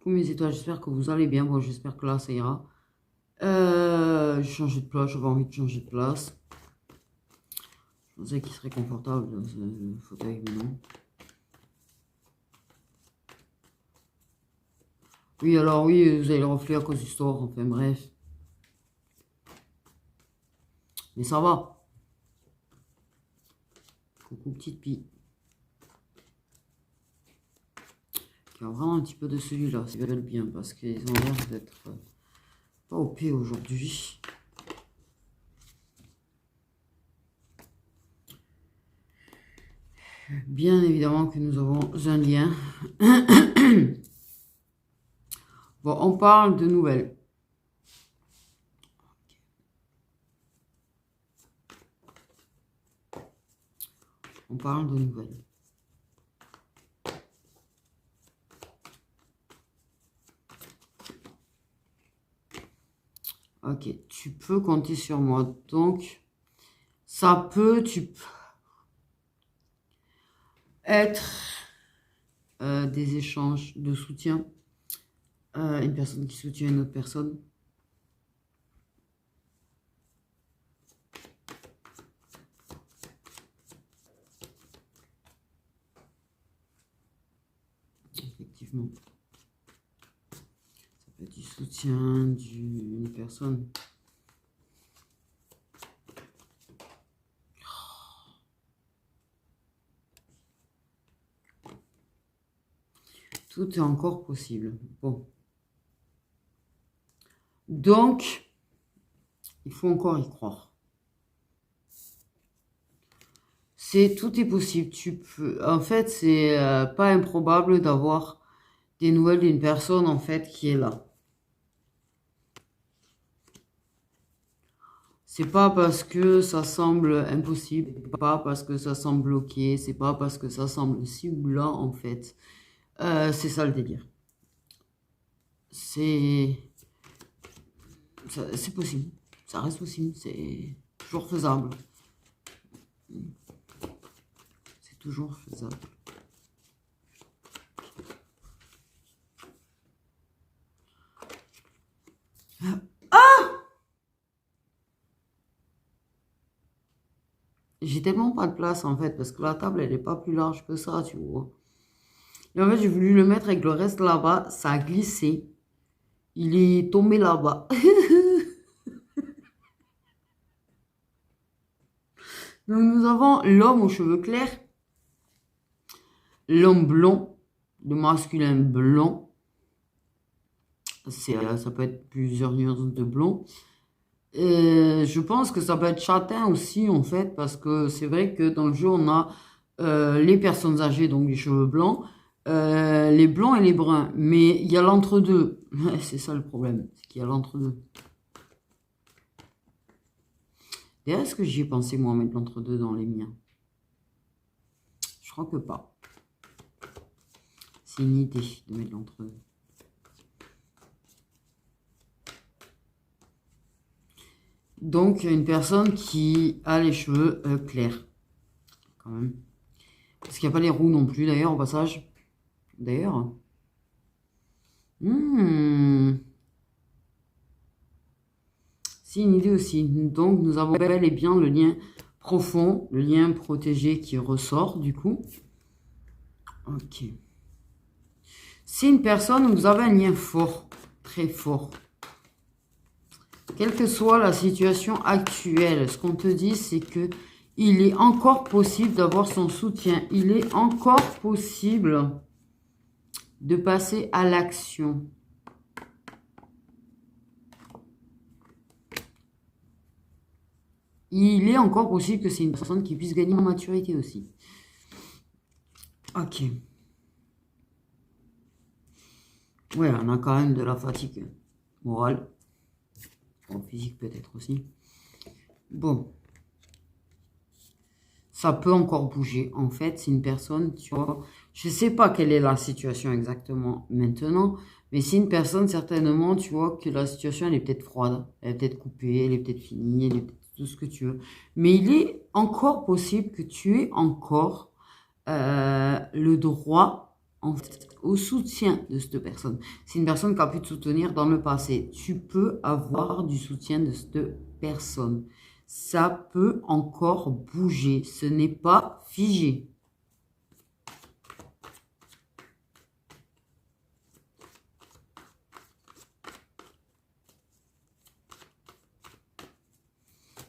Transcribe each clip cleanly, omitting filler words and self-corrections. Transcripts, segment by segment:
Pour mes étoiles, j'espère que vous allez bien. Bon, j'espère que là, ça ira. J'ai changé de place, j'avais envie de changer de place. Je pensais qu'il serait confortable, le fauteuil, mais non. Oui, alors oui, vous avez le reflet à cause du store, enfin bref. Mais ça va. Coucou, petite pie. Il y a vraiment un petit peu de celui-là, c'est bien, parce qu'ils ont l'air d'être pas OP aujourd'hui. Bien évidemment que nous avons un lien. Bon, on parle de nouvelles. On parle de nouvelles. Ok, tu peux compter sur moi. Donc, ça peut, être des échanges de soutien. Une personne qui soutient une autre personne. Effectivement. Ça peut être du soutien d'une personne. Tout est encore possible. Bon. Donc, il faut encore y croire. Tout est possible. Tu peux, en fait, c'est pas improbable d'avoir des nouvelles d'une personne en fait qui est là. C'est pas parce que ça semble impossible, c'est pas parce que ça semble bloqué, c'est pas parce que ça semble ci ou là en fait. C'est ça le délire. C'est possible, ça reste possible, c'est toujours faisable. C'est toujours faisable. J'ai tellement pas de place en fait, parce que la table elle est pas plus large que ça, tu vois. Et en fait, j'ai voulu le mettre avec le reste là-bas, ça a glissé. Il est tombé là-bas. Donc nous avons l'homme aux cheveux clairs, l'homme blond, le masculin blond. Ça peut être plusieurs nuances de blond. Je pense que ça peut être châtain aussi en fait, parce que c'est vrai que dans le jeu on a les personnes âgées, donc les cheveux blancs, les blancs et les bruns. Mais il y a l'entre-deux. C'est ça le problème, c'est qu'il y a l'entre-deux. Et est-ce que j'y ai pensé moi mettre l'entre-deux dans les miens? Je crois que pas. C'est une idée de mettre l'entre-deux. Donc, une personne qui a les cheveux clairs. Quand même. Parce qu'il n'y a pas les roux non plus, d'ailleurs, au passage. D'ailleurs. C'est une idée aussi. Donc, nous avons bel et bien le lien profond, le lien protégé qui ressort, du coup. Ok. C'est une personne où vous avez un lien fort, très fort. Quelle que soit la situation actuelle, ce qu'on te dit, c'est que il est encore possible d'avoir son soutien. Il est encore possible de passer à l'action. Il est encore possible que c'est une personne qui puisse gagner en maturité aussi. Ok. Ouais, on a quand même de la fatigue morale. Physique peut-être aussi. Bon. Ça peut encore bouger. En fait, c'est une personne, tu vois, je sais pas quelle est la situation exactement maintenant, mais c'est une personne, certainement, tu vois, que la situation, elle est peut-être froide, elle est peut-être coupée, elle est peut-être finie, elle est peut-être tout ce que tu veux. Mais il est encore possible que tu aies encore le droit en fait, au soutien de cette personne. C'est une personne qui a pu te soutenir dans le passé. Tu peux avoir du soutien de cette personne. Ça peut encore bouger. Ce n'est pas figé.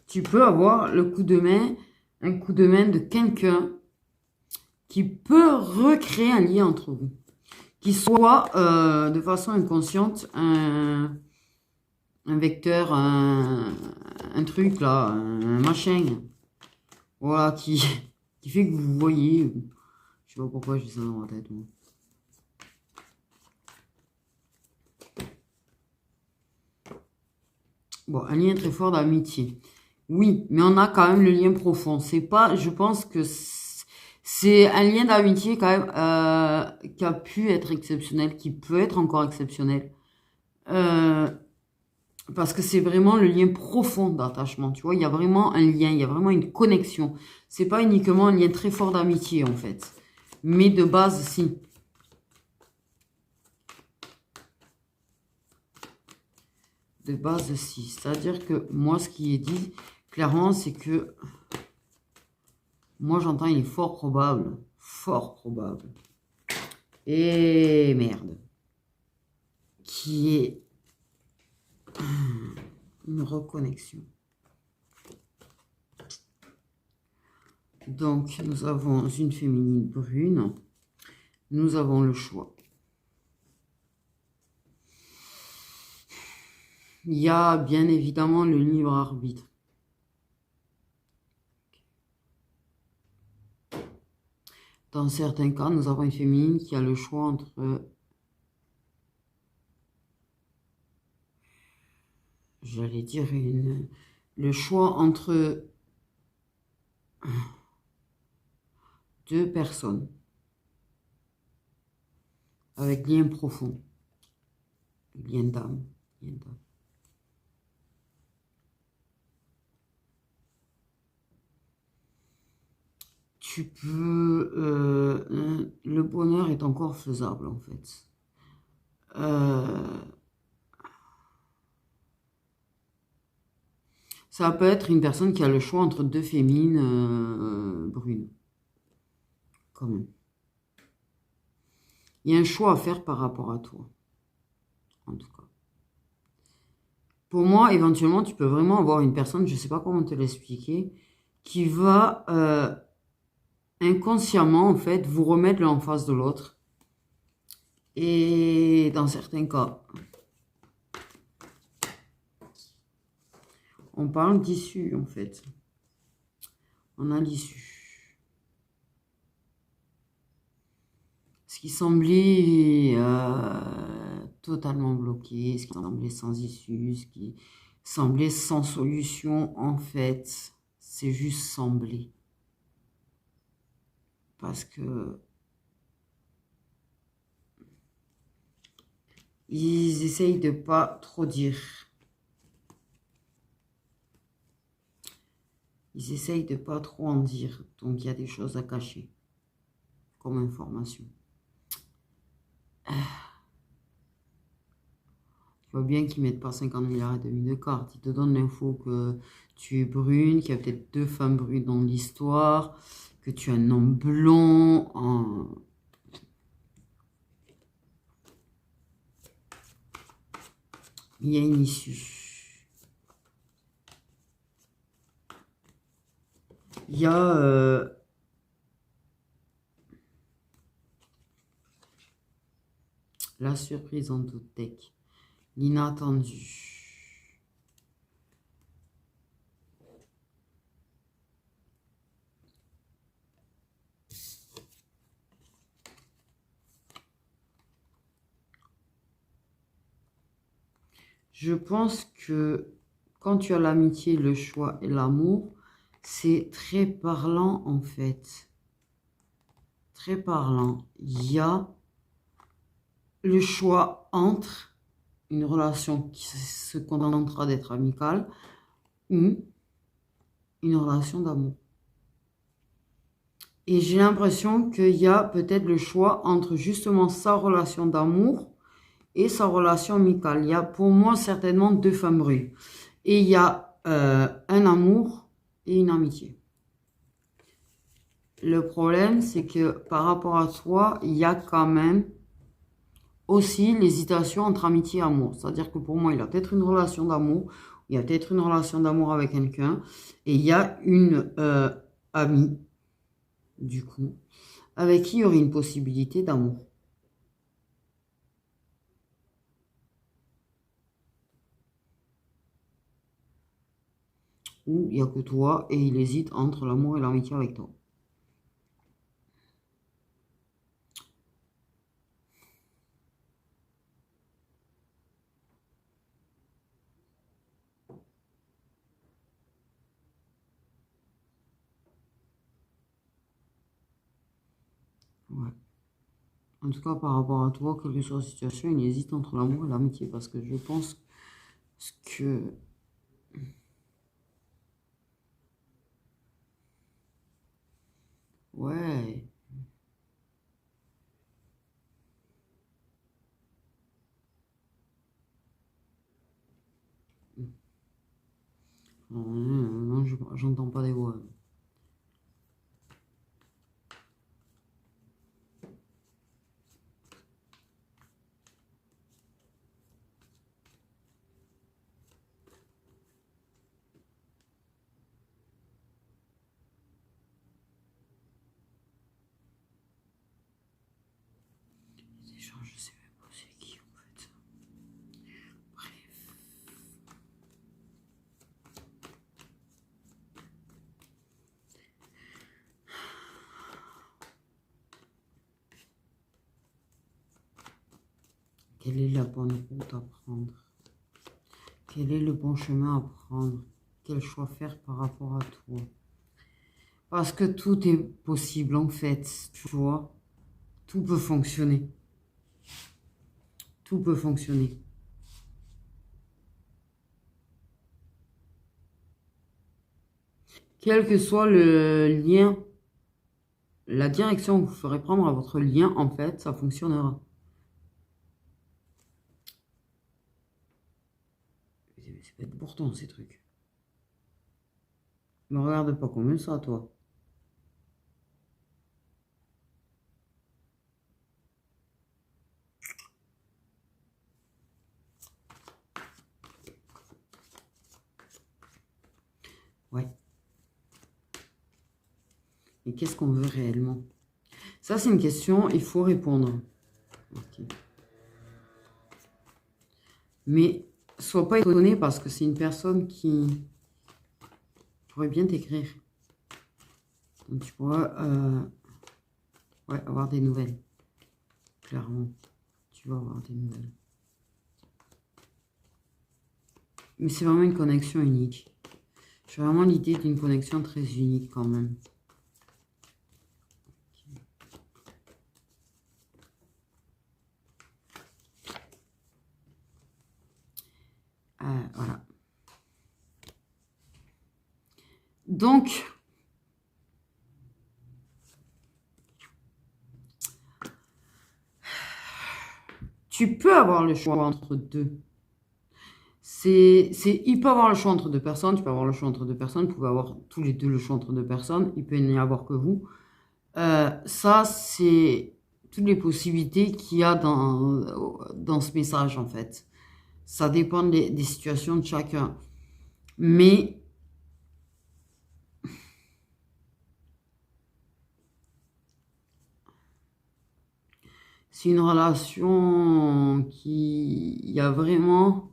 Tu peux avoir le coup de main, un coup de main de quelqu'un qui peut recréer un lien entre vous. Qui soit de façon inconsciente un vecteur, un truc là, un machin. Voilà, qui fait que vous voyez. Je sais pas pourquoi j'ai ça dans ma tête. Moi. Bon, un lien très fort d'amitié. Oui, mais on a quand même le lien profond. C'est pas, je pense que c'est un lien d'amitié quand même qui a pu être exceptionnel, qui peut être encore exceptionnel. Parce que c'est vraiment le lien profond d'attachement, tu vois. Il y a vraiment un lien, il y a vraiment une connexion. C'est pas uniquement un lien très fort d'amitié, en fait. Mais de base, si. De base, si. C'est-à-dire que moi, ce qui est dit, clairement, c'est que... Moi, j'entends, il est fort probable. Fort probable. Et merde. Qui est une reconnexion. Donc, nous avons une féminine brune. Nous avons le choix. Il y a bien évidemment le libre arbitre. Dans certains cas, nous avons une féminine qui a le choix entre... J'allais dire le choix entre deux personnes avec lien profond, lien d'âme. Tu peux... le bonheur est encore faisable, en fait. Ça peut être une personne qui a le choix entre deux féminines brunes. Quand même. Il y a un choix à faire par rapport à toi. En tout cas. Pour moi, éventuellement, tu peux vraiment avoir une personne, je ne sais pas comment te l'expliquer, qui va inconsciemment, en fait, vous remettre l'un en face de l'autre. Et dans certains cas, on parle d'issue, en fait. On a l'issue. Ce qui semblait totalement bloqué, ce qui semblait sans issue, ce qui semblait sans solution, en fait, c'est juste semblé. Parce que ils essayent de pas trop dire. Ils essayent de pas trop en dire. Donc, il y a des choses à cacher comme information. Tu vois bien qu'ils mettent pas 50 milliards et demi de cartes. Ils te donnent l'info que tu es brune, qu'il y a peut-être deux femmes brunes dans l'histoire, que tu as un homme blond. Il y a une issue. Il y a... la surprise en toute tech. L'inattendu. Je pense que quand tu as l'amitié, le choix et l'amour, c'est très parlant en fait. Très parlant. Il y a le choix entre une relation qui se contentera d'être amicale ou une relation d'amour. Et j'ai l'impression qu'il y a peut-être le choix entre justement sa relation d'amour et sa relation amicale. Il y a pour moi certainement deux favoris. Et il y a un amour et une amitié. Le problème, c'est que par rapport à toi, il y a quand même aussi l'hésitation entre amitié et amour. C'est-à-dire que pour moi, il y a peut-être une relation d'amour, il y a peut-être une relation d'amour avec quelqu'un, et il y a une amie, du coup, avec qui il y aurait une possibilité d'amour. Ou il n'y a que toi et il hésite entre l'amour et l'amitié avec toi. Ouais. En tout cas, par rapport à toi, quelle que soit la situation, il hésite entre l'amour et l'amitié parce que je pense que... Ouais. Non, j'entends pas des voix. Genre, je sais même pas c'est qui en fait. Bref. Quelle est la bonne route à prendre? Quel est le bon chemin à prendre? Quel choix faire par rapport à toi? Parce que tout est possible en fait, tu vois. Tout peut fonctionner. Tout peut fonctionner. Quel que soit le lien, la direction que vous ferez prendre à votre lien, en fait, ça fonctionnera. C'est pas important ces trucs. Me regarde pas comme ça, toi. Ouais. Et qu'est-ce qu'on veut réellement? Ça, c'est une question, il faut répondre. Okay. Mais sois pas étonné parce que c'est une personne qui pourrait bien t'écrire. Donc tu pourras ouais, avoir des nouvelles. Clairement. Tu vas avoir des nouvelles. Mais c'est vraiment une connexion unique. J'ai vraiment l'idée d'une connexion très unique quand même. Voilà. Donc, tu peux avoir le choix entre deux. Il peut avoir le choix entre deux personnes, tu peux avoir le choix entre deux personnes, vous pouvez avoir tous les deux le choix entre deux personnes, il peut n'y avoir que vous. Ça, c'est toutes les possibilités qu'il y a dans ce message, en fait. Ça dépend des situations de chacun. Mais c'est une relation qui... Il y a vraiment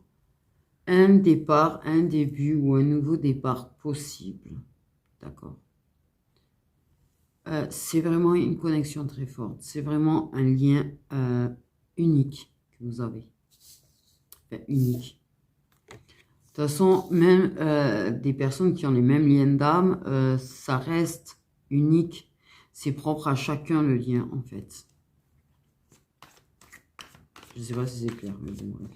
un départ, un début ou un nouveau départ possible. D'accord. C'est vraiment une connexion très forte. C'est vraiment un lien unique que vous avez. Enfin, unique. De toute façon, même des personnes qui ont les mêmes liens d'âme, ça reste unique. C'est propre à chacun le lien, en fait. Je ne sais pas si c'est clair, mais bon, bref.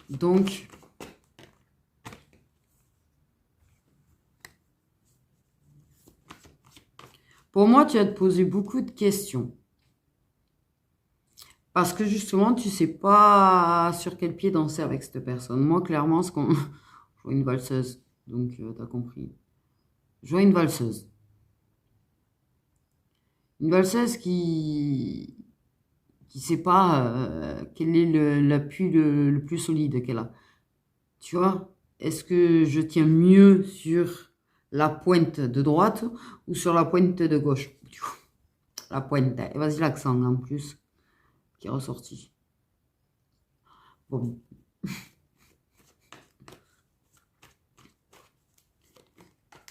Donc, Pour moi, tu vas te poser beaucoup de questions. Parce que justement, tu sais pas sur quel pied danser avec cette personne. Moi, clairement, je vois une valseuse. Donc, tu as compris. Je vois une valseuse. Une valseuse qui sait pas quel est l'appui le plus solide qu'elle a. Tu vois, est-ce que je tiens mieux sur la pointe de droite ou sur la pointe de gauche? La pointe. Et vas-y, l'accent en plus qui est ressorti. Bon.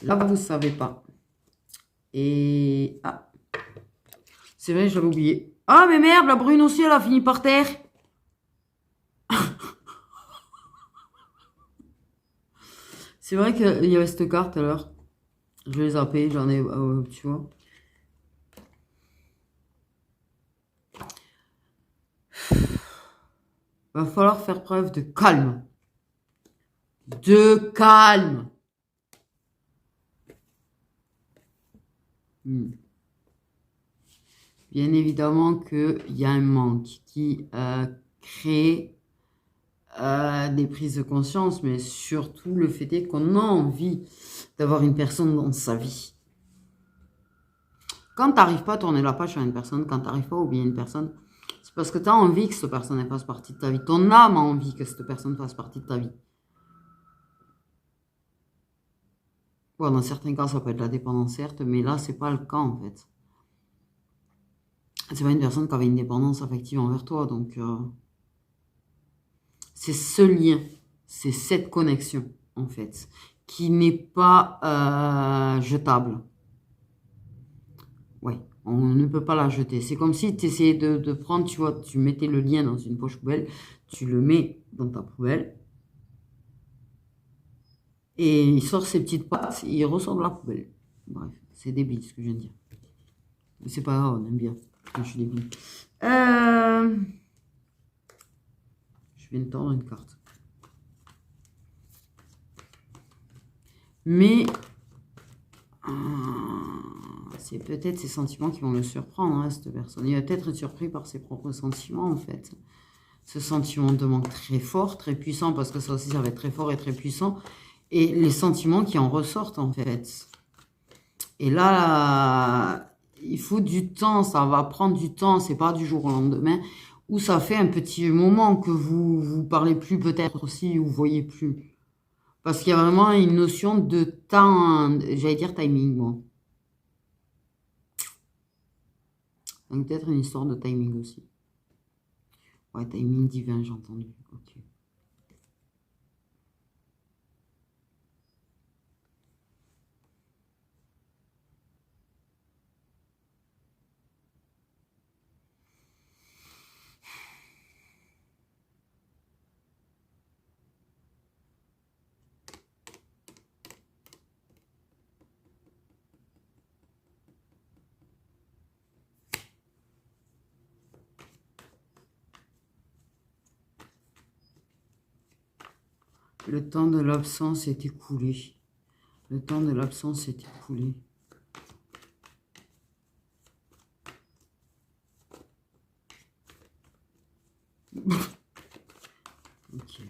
Là, vous ne savez pas. Et... Ah, c'est vrai, j'avais oublié. Ah, mais merde, la brune aussi, elle a fini par terre. C'est vrai qu'il y avait cette carte à l'heure. Je l'ai zappé, j'en ai... tu vois. Va falloir faire preuve de calme. De calme. Bien évidemment qu'il y a un manque qui crée des prises de conscience, mais surtout le fait est qu'on a envie d'avoir une personne dans sa vie. Quand tu n'arrives pas à tourner la page sur une personne, quand tu n'arrives pas à oublier une personne, c'est parce que tu as envie que cette personne fasse partie de ta vie. Ton âme a envie que cette personne fasse partie de ta vie. Bon, dans certains cas, ça peut être la dépendance, certes, mais là, c'est pas le cas, en fait. C'est pas une personne qui avait une dépendance affective envers toi, donc c'est ce lien, c'est cette connexion, en fait, qui n'est pas jetable. Ouais, on ne peut pas la jeter. C'est comme si tu essayais de prendre, tu vois, tu mettais le lien dans une poche poubelle, tu le mets dans ta poubelle, et il sort ses petites pattes, et il ressort de la poubelle. Bref, c'est débile ce que je viens de dire. Mais c'est pas grave, on aime bien quand je suis débile. Je viens de tendre une carte. Mais c'est peut-être ses sentiments qui vont le surprendre, hein, cette personne. Il va peut-être être surpris par ses propres sentiments, en fait. Ce sentiment de manque très fort, très puissant, parce que ça aussi, ça va être très fort et très puissant. Et les sentiments qui en ressortent, en fait. Et là, il faut du temps, ça va prendre du temps, c'est pas du jour au lendemain, où ça fait un petit moment que vous parlez plus peut-être aussi, ou vous voyez plus. Parce qu'il y a vraiment une notion de temps, j'allais dire timing, moi. Donc peut-être une histoire de timing aussi. Ouais, timing divin, j'ai entendu. Ok. Le temps de l'absence est écoulé. Le temps de l'absence est écoulé. Ok.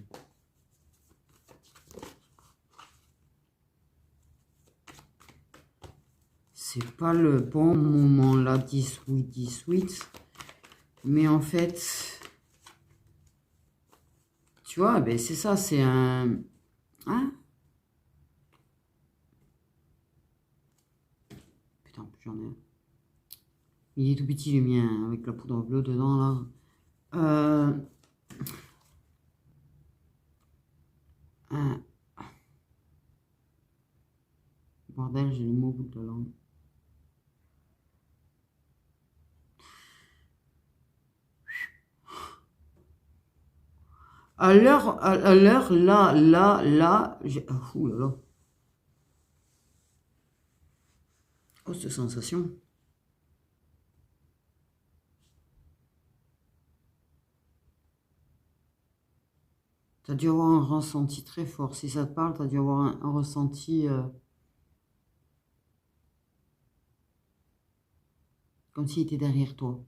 C'est pas le bon moment là, 18. Mais en fait, tu vois, ben c'est ça, c'est un... Hein? Putain, j'en ai un. Il est tout petit le mien, avec la poudre bleue dedans là. Un... Bordel, j'ai le mot au bout de la langue. À l'heure, là, j'ai... Ouh là là. Oh, cette sensation. Tu as dû avoir un ressenti très fort. Si ça te parle, tu as dû avoir un ressenti... Comme s'il était derrière toi.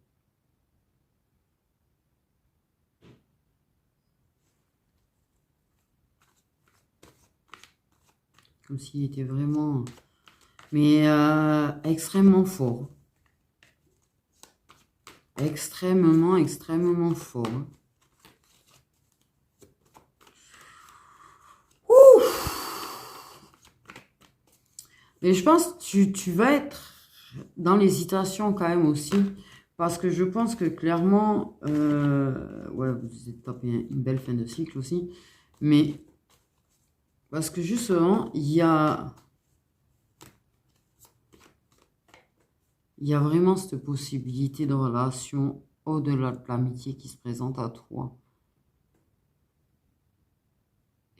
Comme s'il était vraiment... Mais extrêmement fort. Extrêmement, extrêmement fort. Mais je pense que tu vas être dans l'hésitation quand même aussi. Parce que je pense que clairement, ouais, vous êtes tapé une belle fin de cycle aussi. Mais parce que justement, il y a vraiment cette possibilité de relation au-delà de l'amitié qui se présente à toi.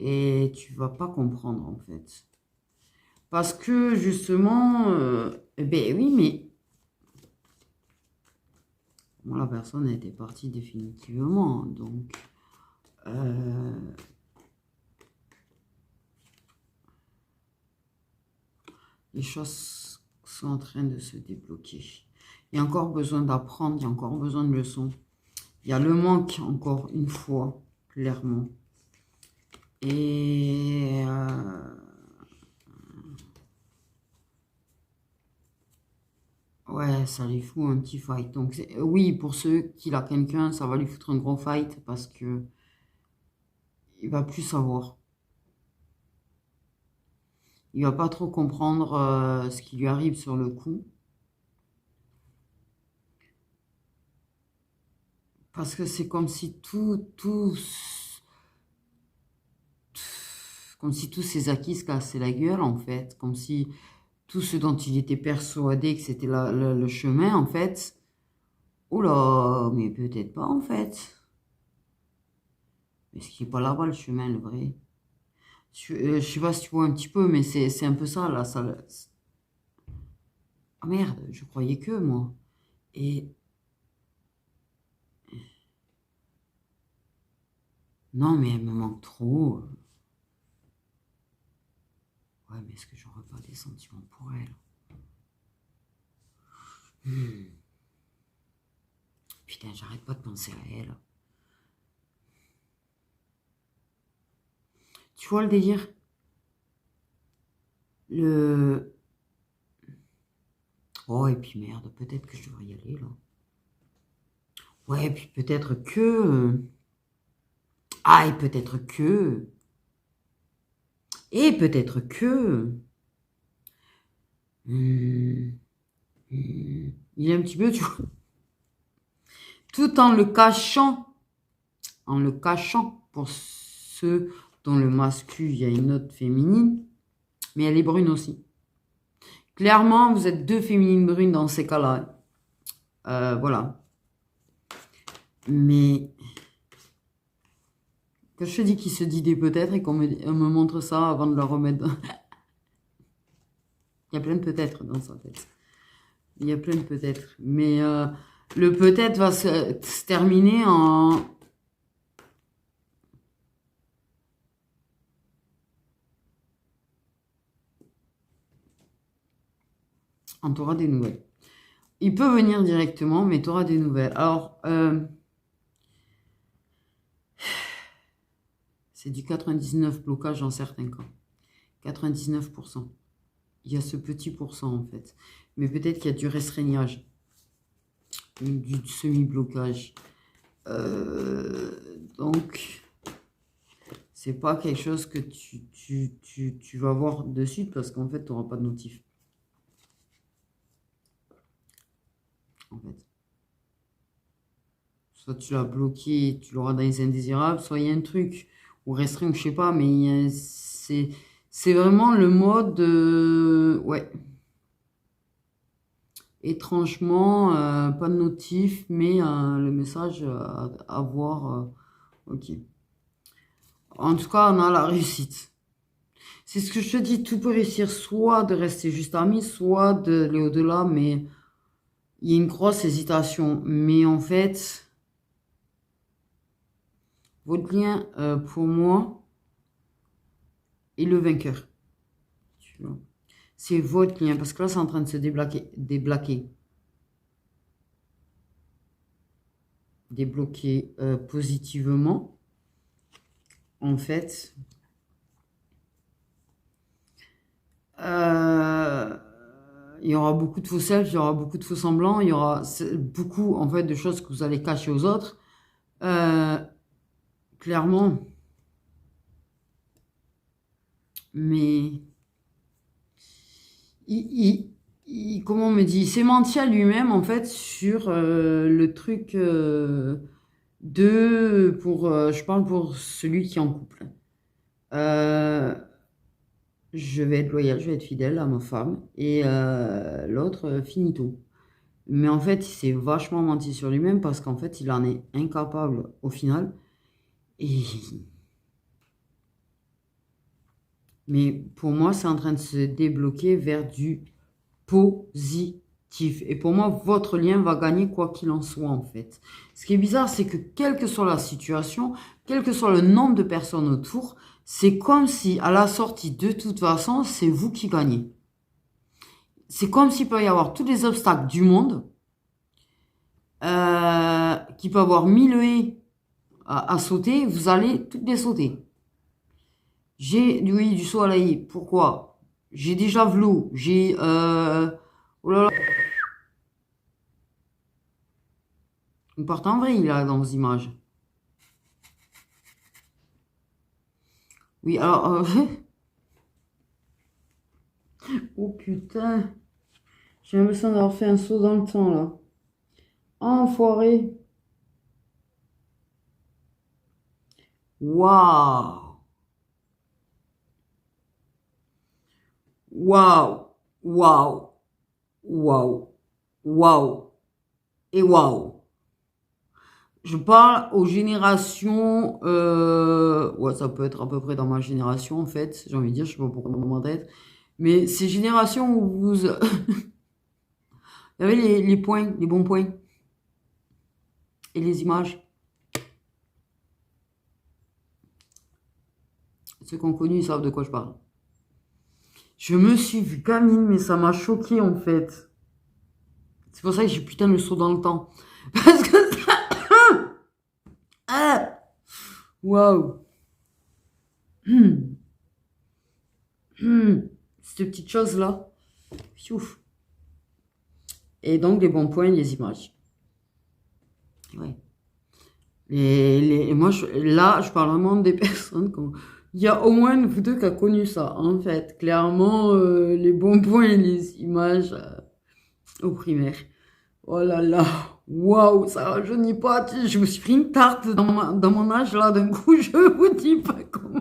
Et tu vas pas comprendre en fait. Parce que justement, eh ben oui, mais bon, la personne était partie définitivement. Donc, les choses sont en train de se débloquer. Il y a encore besoin d'apprendre, il y a encore besoin de leçons. Il y a le manque, encore une fois, clairement. Et ouais, ça lui fout un petit fight. Donc, oui, pour ceux qui a quelqu'un, ça va lui foutre un gros fight parce que il va plus savoir. Il va pas trop comprendre ce qui lui arrive sur le coup. Parce que c'est comme si comme si tous ses acquis se cassaient la gueule, en fait. Comme si tout ce dont il était persuadé que c'était le chemin, en fait. Oula, mais peut-être pas, en fait. Mais ce qui n'est pas là-bas, le chemin, le vrai. Je sais pas si tu vois un petit peu, mais c'est un peu ça, là. Ça, ah merde, je croyais que, moi. Et non, mais elle me manque trop. Ouais, mais est-ce que j'aurais pas des sentiments pour elle? Putain, j'arrête pas de penser à elle. Tu vois le délire? Le... Oh, et puis merde, peut-être que je devrais y aller, là. Ouais, et puis peut-être que... Ah, et peut-être que... Et peut-être que... Hmm, il est un petit peu, tu vois, tout en le cachant pour ceux dont le masculin, il y a une note féminine, mais elle est brune aussi. Clairement, vous êtes deux féminines brunes dans ces cas-là. Voilà. Mais que je te dis qu'il se dit des peut-être et qu'on me montre ça avant de le remettre. Il y a plein de peut-être dans sa tête. Il y a plein de peut-être. Mais le peut-être va se terminer en... Tu auras des nouvelles. Il peut venir directement, mais tu auras des nouvelles. Alors, c'est du 99 blocage dans certains cas. 99%. Il y a ce petit pourcent en fait. Mais peut-être qu'il y a du restreignage, du semi-blocage. Donc, c'est pas quelque chose que tu vas voir de suite parce qu'en fait, tu n'auras pas de notif. En fait. Soit tu l'as bloqué, tu l'auras dans les indésirables, soit il y a un truc, ou restreint, je sais pas, mais c'est vraiment le mode, ouais, étrangement, pas de notif, mais le message à voir, ok. En tout cas, on a la réussite. C'est ce que je te dis, tout peut réussir, soit de rester juste ami, soit d'aller au-delà, mais il y a une grosse hésitation. Mais en fait... Votre lien, pour moi, est le vainqueur. C'est votre lien, parce que là, c'est en train de se déblaquer. débloquer positivement, en fait. Il y aura beaucoup de faux selfs, il y aura beaucoup de faux semblants, il y aura beaucoup, en fait, de choses que vous allez cacher aux autres. Clairement. Mais comment on me dit, il s'est menti à lui-même en fait sur le truc je parle pour celui qui est en couple. Euh, je vais être loyal, je vais être fidèle à ma femme et l'autre finito. Mais en fait, il s'est vachement menti sur lui-même parce qu'en fait, il en est incapable au final. Et mais pour moi, c'est en train de se débloquer vers du positif. Et pour moi, votre lien va gagner quoi qu'il en soit, en fait. Ce qui est bizarre, c'est que quelle que soit la situation, quel que soit le nombre de personnes autour, c'est comme si, à la sortie, de toute façon, c'est vous qui gagnez. C'est comme s'il peut y avoir tous les obstacles du monde, qu'il peut y avoir 1000 haies à sauter, vous allez toutes les sauter. Oui, du saut à la haie. Pourquoi? J'ai des javelots, oh là là. Ils partent en vrille, là, dans vos images. Oui, alors... oh putain. J'ai l'impression d'avoir fait un saut dans le temps, là. Enfoiré. Waouh. Waouh. Waouh. Waouh. Waouh. Et waouh. Je parle aux générations... ouais, ça peut être à peu près dans ma génération, en fait. J'ai envie de dire, je sais pas pourquoi dans ma tête. Mais ces générations où vous... Il y avait les points, les bons points. Et les images. Ceux qui ont connu, ils savent de quoi je parle. Je me suis vue gamine, mais ça m'a choqué en fait. C'est pour ça que j'ai putain le saut dans le temps. Parce que ça... Ah, waouh. Cette petite chose-là. Piouf. Et donc, les bons points, les images. Ouais. Et moi, là, je parle vraiment des personnes. Il y a au moins une ou deux qui a connu ça, en fait. Clairement, les bons points et les images au primaire. Oh là là, waouh, ça rajeunit pas. Je me suis pris une tarte dans mon âge là, d'un coup, je vous dis pas comment.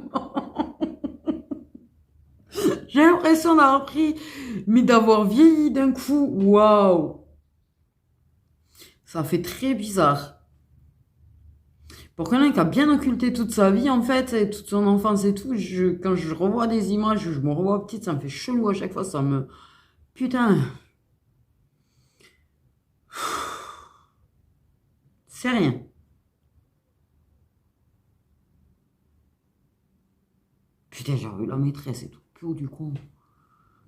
J'ai l'impression d'avoir pris, mais d'avoir vieilli d'un coup. Waouh, ça fait très bizarre. Pour quelqu'un qui a bien occulté toute sa vie en fait, et toute son enfance et tout, quand je revois des images, je me revois petite, ça me fait chelou à chaque fois, ça me... Putain, c'est rien. Putain, j'ai revu la maîtresse et tout, plus du con.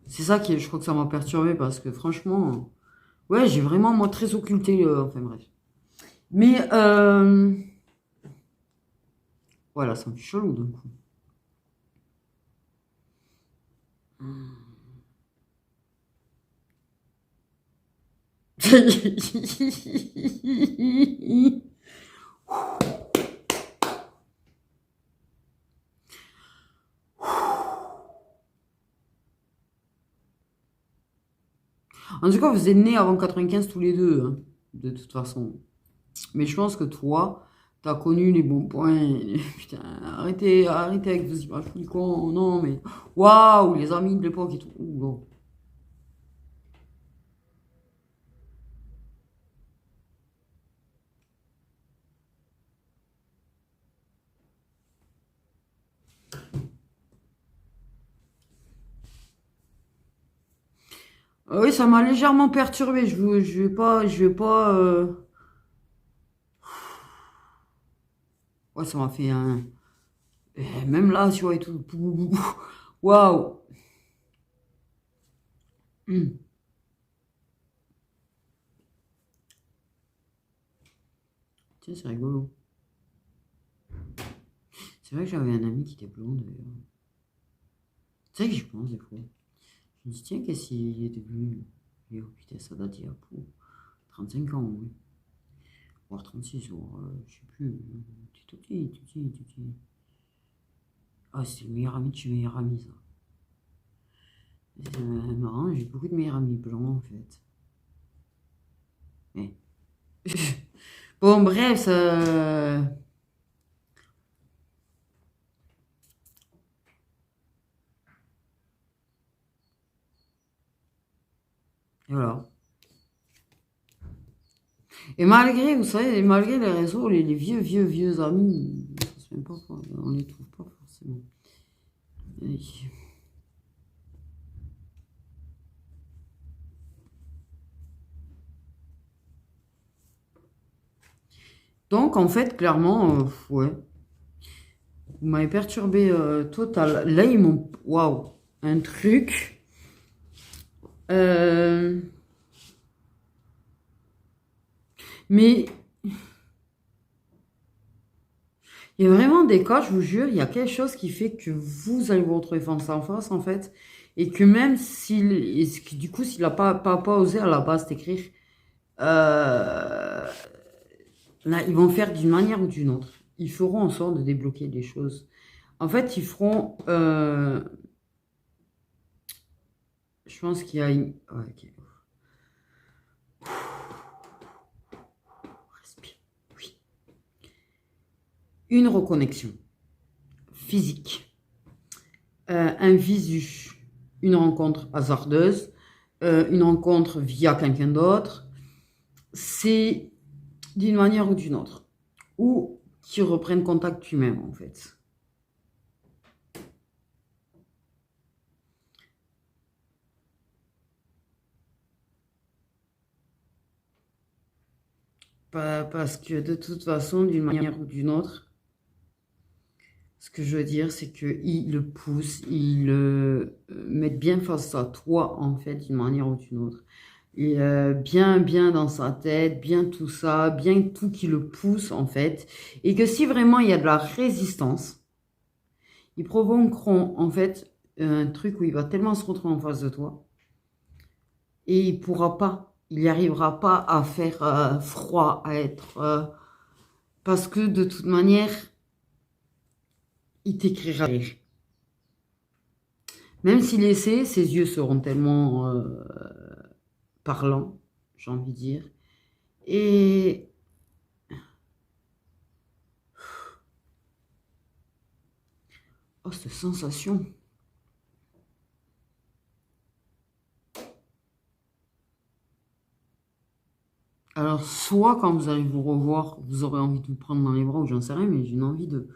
C'est ça qui, je crois que ça m'a perturbé parce que franchement, ouais, j'ai vraiment moi très occulté. Enfin bref. Mais voilà, ça me fait chelou d'un coup. En tout cas, vous êtes nés avant 95 tous les deux, hein, de toute façon. Mais je pense que toi, t'as connu les bons points. Putain, arrêtez avec vos images plus con. Non, mais waouh, les amis de l'époque et tout. Ouh, non. Oui, ça m'a légèrement perturbé. Je vais pas. Ouais, ça m'a fait un. Même là, tu vois, et tout. Waouh. Hum. Tiens, c'est rigolo. C'est vrai que j'avais un ami qui était blond d'ailleurs. C'est vrai que j'y pense des fois. Je me dis, tiens, qu'est-ce qu'il est devenu? Et oh putain, ça date il y a 35 ans, oui. Voire 36, voire, je sais plus. Tout petit, tout petit, tout petit. Ah, c'était le meilleur ami de chez meilleur ami, ça. C'est marrant, j'ai beaucoup de meilleurs amis blancs, en fait. Mais... Bon, bref, ça... Et voilà. Et malgré, vous savez, malgré les réseaux, les vieux, vieux, vieux amis, on se même pas, on les trouve pas forcément. Et... Donc, en fait, clairement, ouais, vous m'avez perturbé total. Là, ils m'ont... Waouh, un truc. Mais il y a vraiment des cas, je vous jure, il y a quelque chose qui fait que vous allez vous retrouver face en face, en fait. Et que même s'il... Du coup, s'il n'a pas osé à la base t'écrire, là, ils vont faire d'une manière ou d'une autre. Ils feront en sorte de débloquer des choses. En fait, ils feront... je pense qu'il y a une... Ouais, ok. Respire. Oui. Une reconnexion physique. Un visu. Une rencontre hasardeuse. Une rencontre via quelqu'un d'autre. C'est d'une manière ou d'une autre. Ou qui reprennent contact humain, en fait. Parce que de toute façon, d'une manière ou d'une autre, ce que je veux dire, c'est qu'ils le poussent, ils le mettent bien face à toi, en fait, d'une manière ou d'une autre. Et bien, bien dans sa tête, bien tout ça, bien tout qui le pousse, en fait. Et que si vraiment il y a de la résistance, ils provoqueront, en fait, un truc où il va tellement se retrouver en face de toi, et il pourra pas, il n'y arrivera pas à faire froid, à être... parce que de toute manière, il t'écrira. Même s'il essaie, ses yeux seront tellement parlants, j'ai envie de dire. Et oh, cette sensation. Alors, soit quand vous allez vous revoir, vous aurez envie de vous prendre dans les bras, ou j'en sais rien, mais j'ai une envie de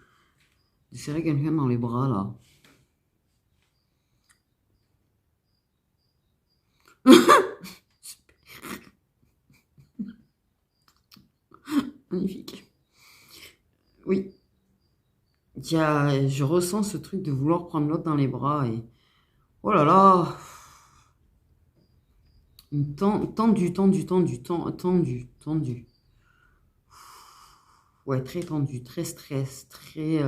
serrer quelqu'un dans les bras, là. Magnifique. Oui. Je ressens ce truc de vouloir prendre l'autre dans les bras et... Oh là là. Tendu, tendu, tendu, tendu, tendu. Ouais, très tendu, très stress, très...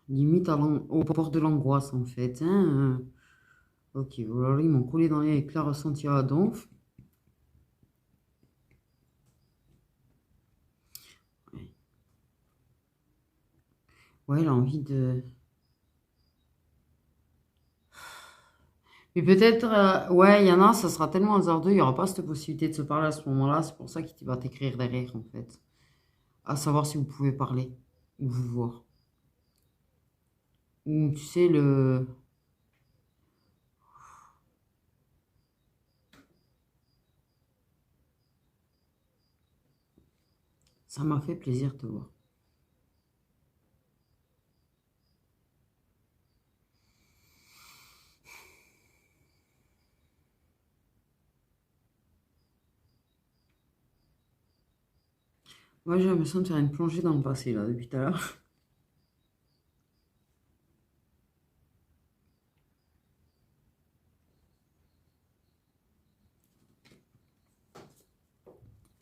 limite au bord de l'angoisse, en fait. Hein. Ok, voilà, ils m'ont collé dans les avec la ressenti à donf. Ouais, ouais, il a envie de... Mais peut-être, ouais, il y en a, ça sera tellement hasardeux, il n'y aura pas cette possibilité de se parler à ce moment-là. C'est pour ça qu'il va t'écrire derrière, en fait. À savoir si vous pouvez parler ou vous voir. Ou tu sais, le... Ça m'a fait plaisir de te voir. Moi, j'ai l'impression de faire une plongée dans le passé, là, depuis tout à l'heure.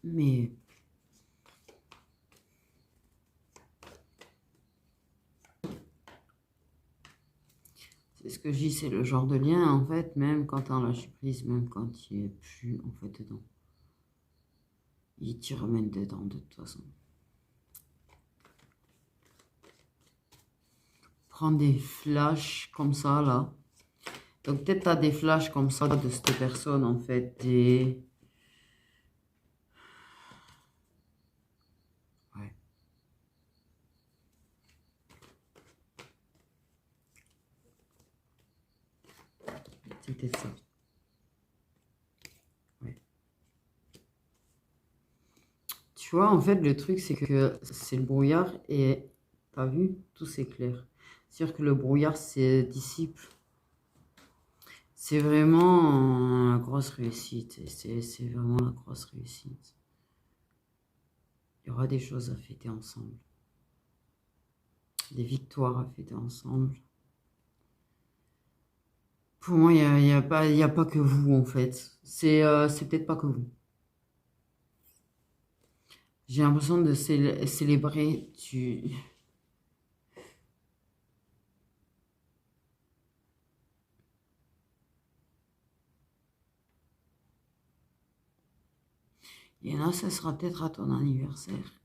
Mais que je dis, c'est le genre de lien, en fait, même quand t'en lâches prise, même quand il est plus, en fait, dedans. Il t'y remène dedans, de toute façon. Prends des flashs comme ça, là. Donc, peut-être t'as des flashs comme ça de cette personne, en fait, des... Ouais. C'était ça. Ouais. Tu vois, en fait, le truc, c'est que c'est le brouillard et t'as vu, tout c'est clair. C'est-à-dire que le brouillard se dissipe. C'est vraiment la grosse réussite. C'est vraiment la grosse réussite. Il y aura des choses à fêter ensemble. Des victoires à fêter ensemble. Pour moi, il y a pas que vous, en fait. C'est peut-être pas que vous. J'ai l'impression de célébrer du... Il y en a, ça sera peut-être à ton anniversaire.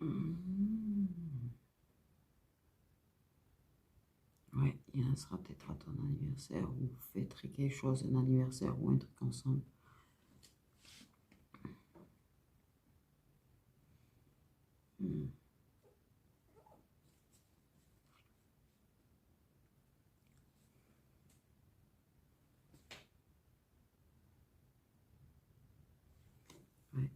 Hmm. Ouais, il y en a, sera peut-être à ton anniversaire, ou vous fêterez quelque chose, un anniversaire ou un truc ensemble. Hmm. Ouais.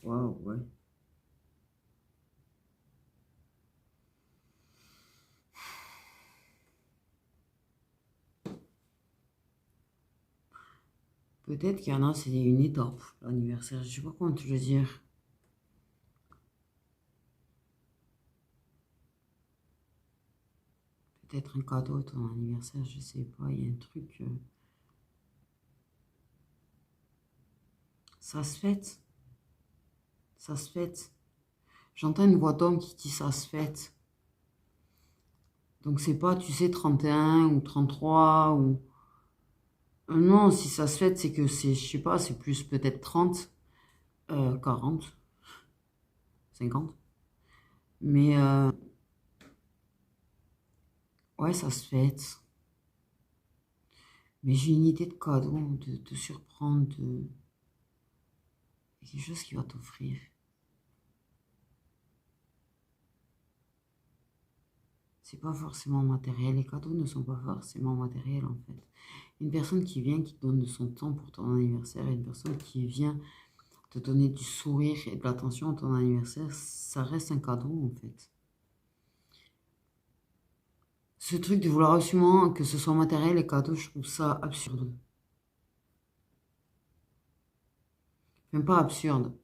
Waouh, ouais. Peut-être qu'il y en a, c'est une étape, l'anniversaire. Je sais pas comment te le dire. Peut-être un cadeau à ton anniversaire, je sais pas. Il y a un truc. Ça se fête. Ça se fête. J'entends une voix d'homme qui dit ça se fête. Donc c'est pas, tu sais, 31 ou 33 ou... Non, si ça se fête, c'est que c'est, je sais pas, c'est plus peut-être 30, 40, 50. Mais ouais, ça se fête. Mais j'ai une idée de cadeau, de te surprendre, de quelque chose qui va t'offrir. C'est pas forcément matériel. Les cadeaux ne sont pas forcément matériels en fait. Une personne qui vient, qui te donne de son temps pour ton anniversaire, une personne qui vient te donner du sourire et de l'attention à ton anniversaire, ça reste un cadeau en fait. Ce truc de vouloir absolument que ce soit matériel et cadeau, je trouve ça absurde. Même pas absurde.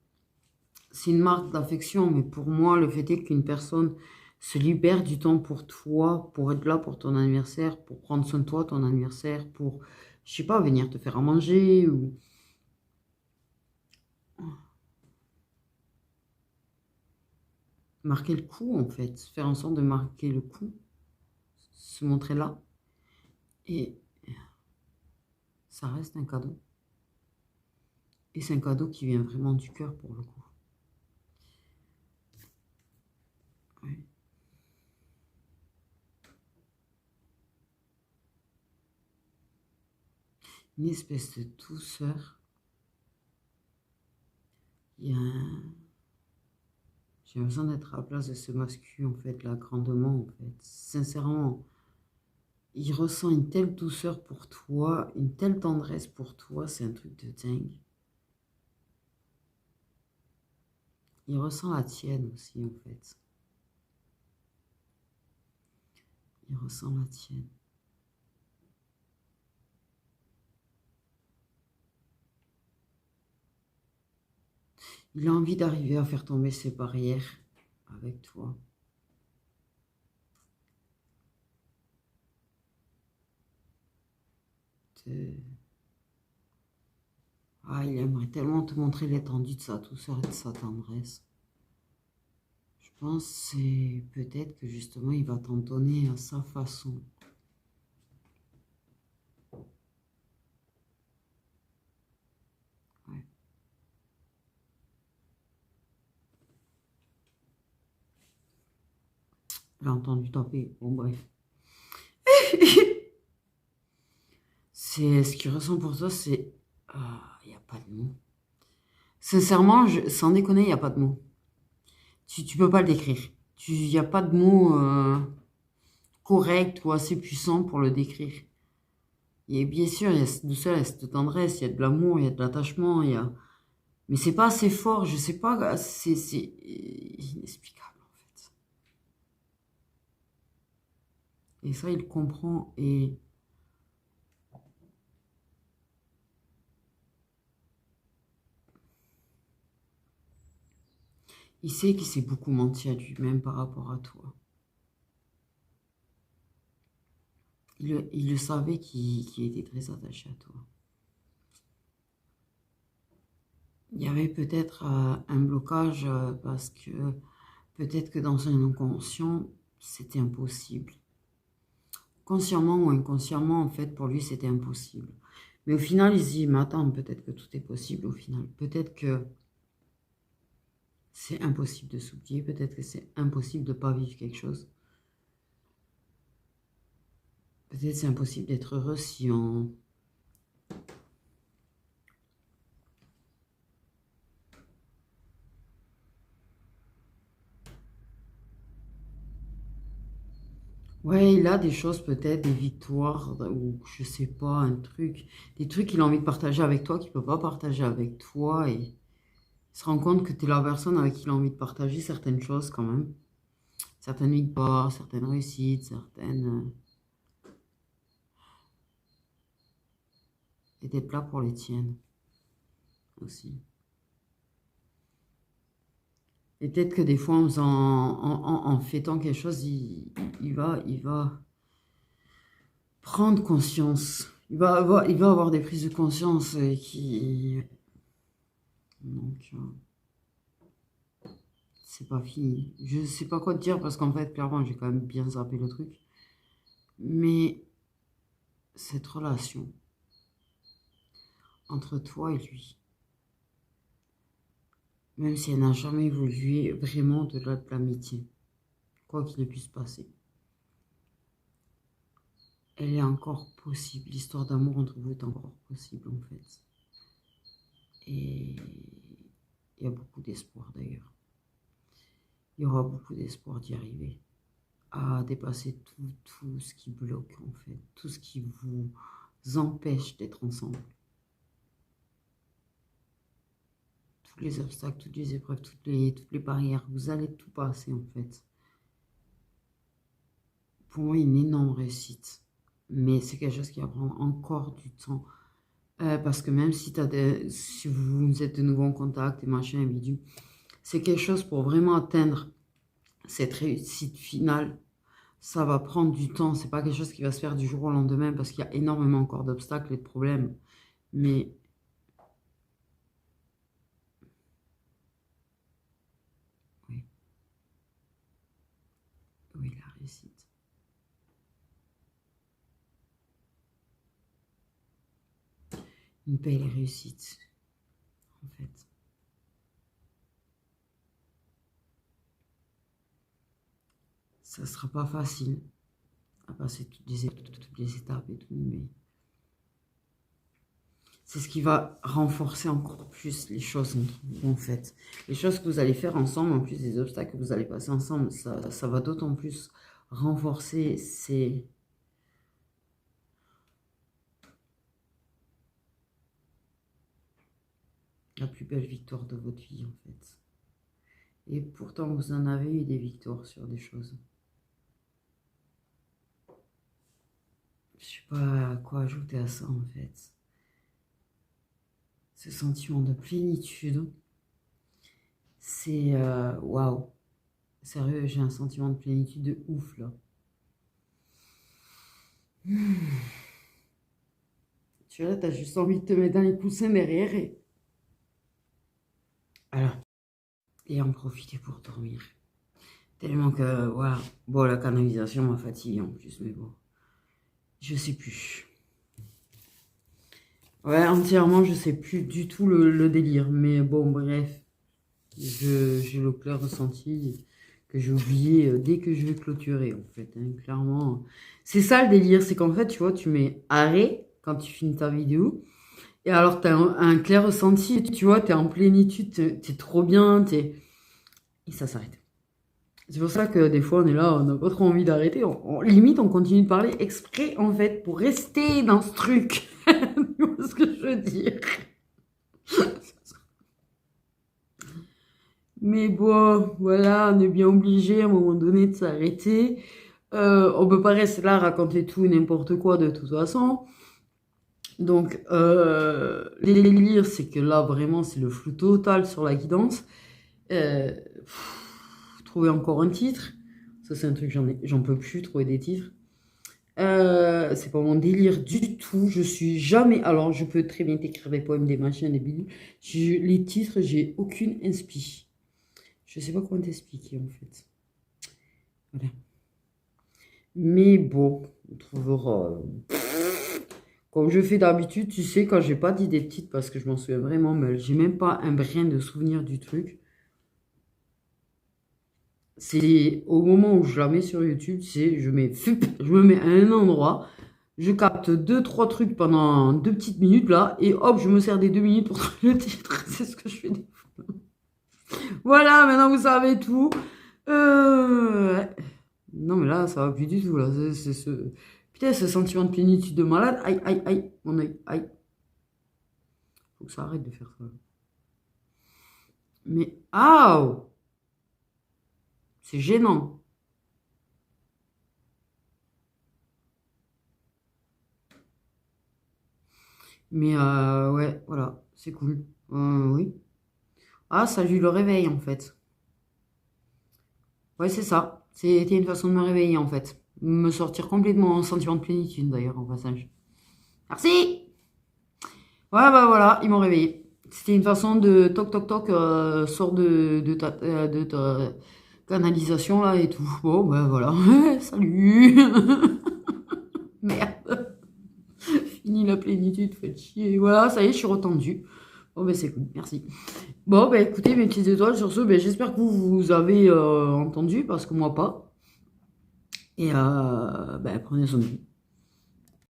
C'est une marque d'affection, mais pour moi, le fait est qu'une personne se libère du temps pour toi, pour être là pour ton anniversaire, pour prendre soin de toi, ton anniversaire, pour, je sais pas, venir te faire à manger ou marquer le coup en fait, faire en sorte de marquer le coup, se montrer là. Et ça reste un cadeau. Et c'est un cadeau qui vient vraiment du cœur pour le coup. Ouais. Une espèce de douceur. Il y a un... J'ai besoin d'être à la place de ce mascu, en fait, là, grandement, en fait. Sincèrement, il ressent une telle douceur pour toi, une telle tendresse pour toi, c'est un truc de dingue. Il ressent la tienne aussi, en fait. Il ressent la tienne. Il a envie d'arriver à faire tomber ses barrières, avec toi. Ah, il aimerait tellement te montrer l'étendue de sa douceur et de sa tendresse. Je pense que c'est peut-être que justement il va t'en donner à sa façon. Ouais. J'ai entendu taper. Bon, bref. C'est ce qu'il ressent pour toi, c'est... Ah, il n'y a pas de mots. Sincèrement, sans déconner, il n'y a pas de mots. Tu peux pas le décrire. Il n'y a pas de mots corrects ou assez puissants pour le décrire. Et bien sûr, il y a cette douceur, il y a cette tendresse, il y a de l'amour, il y a de l'attachement, il y a... Mais c'est pas assez fort, je sais pas, c'est inexplicable en fait. Et ça, il comprend et il sait qu'il s'est beaucoup menti à lui-même par rapport à toi. Il le savait qu'il était très attaché à toi. Il y avait peut-être un blocage parce que peut-être que dans son inconscient, c'était impossible. Consciemment ou inconsciemment, en fait, pour lui, c'était impossible. Mais au final, il se dit, mais attends, peut-être que tout est possible au final. Peut-être que c'est impossible de s'oublier, peut-être que c'est impossible de ne pas vivre quelque chose. Peut-être c'est impossible d'être heureux si on... Ouais, il a des choses peut-être, des victoires, ou je sais pas, un truc, des trucs qu'il a envie de partager avec toi, qu'il peut pas partager avec toi, et il se rend compte que tu es la personne avec qui il a envie de partager certaines choses quand même. Certaines victoires, certaines réussites, certaines... et d'être là pour les tiennes aussi. Et peut-être que des fois, en fêtant quelque chose, il va prendre conscience. Il va avoir des prises de conscience qui... Donc, c'est pas fini. Je sais pas quoi te dire parce qu'en fait, clairement, j'ai quand même bien zappé le truc. Mais cette relation entre toi et lui, même si elle n'a jamais évolué vraiment au-delà de l'amitié, quoi qu'il puisse passer, elle est encore possible. L'histoire d'amour entre vous est encore possible en fait. Et il y a beaucoup d'espoir d'ailleurs. Il y aura beaucoup d'espoir d'y arriver. À dépasser tout ce qui bloque en fait. Tout ce qui vous empêche d'être ensemble. Tous les obstacles, toutes les épreuves, toutes les barrières. Vous allez tout passer en fait. Pour moi, une énorme réussite. Mais c'est quelque chose qui va prendre encore du temps. Parce que même si vous êtes de nouveau en contact et machin, et bidule, c'est quelque chose pour vraiment atteindre cette réussite finale. Ça va prendre du temps. C'est pas quelque chose qui va se faire du jour au lendemain parce qu'il y a énormément encore d'obstacles et de problèmes. Mais oui, oui, la réussite. Une belle réussite, en fait. Ça sera pas facile à passer toutes les étapes et tout, mais c'est ce qui va renforcer encore plus les choses entre vous, en fait. Les choses que vous allez faire ensemble, en plus des obstacles que vous allez passer ensemble, ça va d'autant plus renforcer la plus belle victoire de votre vie, en fait. Et pourtant, vous en avez eu des victoires sur des choses. Je sais pas quoi ajouter à ça, en fait. Ce sentiment de plénitude, c'est waouh. Sérieux, j'ai un sentiment de plénitude de ouf, là. Tu vois, t'as juste envie de te mettre dans les coussins derrière alors, et en profiter pour dormir. Tellement que, voilà. Bon, la canalisation m'a fatigué en plus, mais bon. Je sais plus. Ouais, entièrement, je sais plus du tout le délire. Mais bon, bref. J'ai le clair ressenti que j'ai oublié dès que je vais clôturer, en fait. Hein, clairement. C'est ça le délire, c'est qu'en fait, tu vois, tu mets arrêt quand tu finis ta vidéo. Et alors, tu as un clair ressenti, tu vois, tu es en plénitude, tu es trop bien, et ça s'arrête. C'est pour ça que des fois, on est là, on n'a pas trop envie d'arrêter. Limite, on continue de parler exprès, en fait, pour rester dans ce truc. Tu vois ce que je veux dire? Mais bon, voilà, on est bien obligé à un moment donné de s'arrêter. On peut pas rester là à raconter tout et n'importe quoi de toute façon. Donc, les délires, c'est que là, vraiment, c'est le flou total sur la guidance. Trouver encore un titre. Ça, c'est un truc, j'en peux plus, trouver des titres. C'est pas mon délire du tout. Je suis jamais... Alors, je peux très bien t'écrire des poèmes, des machins, des bidules. Les titres, j'ai aucune inspi. Je sais pas comment t'expliquer, en fait. Voilà. Mais bon, on trouvera... Comme je fais d'habitude, tu sais, quand j'ai pas d'idée de titre, parce que je m'en souviens vraiment, mais j'ai même pas un brin de souvenir du truc. C'est au moment où je la mets sur YouTube, tu sais, je me mets à un endroit, je capte 2-3 trucs pendant 2 petites minutes là, et hop, je me sers des 2 minutes pour trouver le titre. C'est ce que je fais des fois. Voilà, maintenant vous savez tout. Ouais. Non, mais là, ça va plus du tout là. C'est ce... Putain, ce sentiment de plénitude de malade. Aïe, aïe, aïe, mon œil, aïe. Faut que ça arrête de faire ça. Mais, ah, c'est gênant. Mais, ouais, voilà, c'est cool. Oui. Ah, salut le réveil, en fait. Ouais, c'est ça. C'était une façon de me réveiller, en fait. Me sortir complètement en sentiment de plénitude, d'ailleurs, en passage. Merci! Ouais, bah voilà, ils m'ont réveillé. C'était une façon de toc toc toc, sort de ta canalisation là et tout. Bon, bah voilà, salut. Merde, fini la plénitude, faites chier. Voilà, ça y est, je suis retendue. Bon, bah c'est cool, merci. Bon, bah écoutez, mes petites étoiles, sur ce, bah, j'espère que vous avez entendu, parce que moi pas. Et bah, prenez soin de vous.